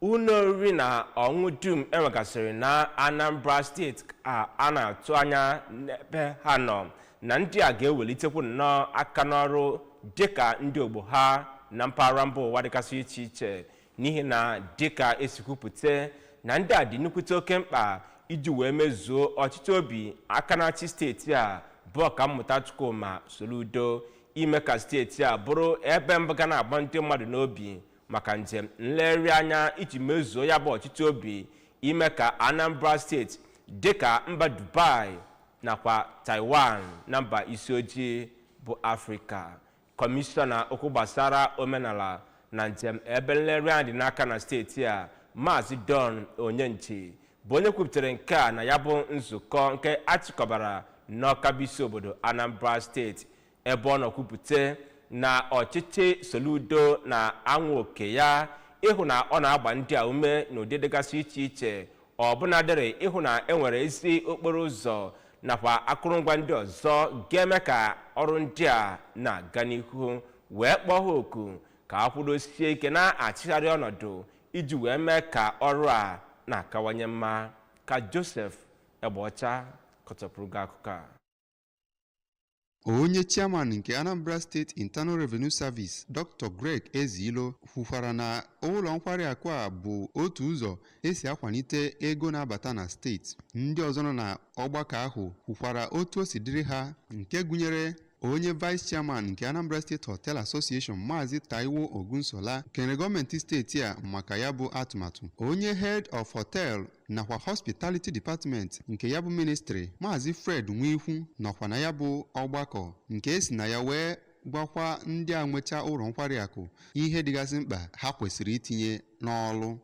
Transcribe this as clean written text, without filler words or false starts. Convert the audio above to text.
ụlọ oriri na ọṅụṅụ dum enwegasịrị na Anambra steeti a na-atụ anya n'ebe ha nọ na ndị a ga-ewelitekwu nnọọ aka n'ọrụ dịka ndị ogbo ha na mpaghara mba ụwa dịgasị iche iche n'ihi na dịka esi kwupụta na ndị a dị nnukwute oke mkpa iji wee mezuo ọchịchị obi aka na-achị steeti a bụ Ọkammụta Chukwuma Soludo ime ka steeti a bụrụ ebe mbụ ga na-agba ndị mmadụ n'obi maka njem nlegharị anya iji mezuo ya bụ ọchịchị obi ime ka Anambra steeti dịka mba Dubai nakwa Taiwan na mba isi ojii bụ Afrịka. Kọmishọna okwu gbasara omenala na njem ebe nlegharị anya dị n'aka na steeti a Maazị Don Onyenchi bụ onye kwupụtara nke a na ya bụ nzukọ nke achịkọbara n'ọkabisi obodo Anambra steeti ebe ọ nọ kwupụta na ọchịchị Soludo na-anwa oke ya ịhụ na ọ na-agba ndị a ume n'ụdị dịgasị iche iche ọbụnadịrị ịhụ na enwere ezi okporo ụzọ nakwa akụrụngwa ndị ọzọ ga-eme ka ọrụ ndị a na-aga n'ihu wee kpọọ ha oku ka a kwudosie ike na-achịgharị ọnọdụ iji wee mee ka ọrụ a na-akawanye mma. Ka Joseph Egbeọcha kọtọpụrụ gị akụkọ a. Onye chairman nke Anambra State Internal Revenue Service Dr. Greg Ezilo kwukwara na ụlọ nkwari akụ a bụ otu ụzọ esi akwalite ego na-abata na steeti. Ndị ọzọ nọ na ọgbakọ ahụ kwukwara otu o si dịrị ha nke gụnyere onye vice chairman nke Anambra State Hotel Association Maazị Taiwo Ogunsola kere gọọmenti steeti a maka ya bụ atụmatụ. Onye head of hotel nakwa hospitality department nke ya bụ ministry Maazị Fred Nwikwu nọkwa na ya bụ ọgbakọ nke esi na ya wee gwakwa ndị a nwechaa ụlọ nkwari akụ ihe dịgasị mkpa ha kwesịrị itinye n'ọlụ.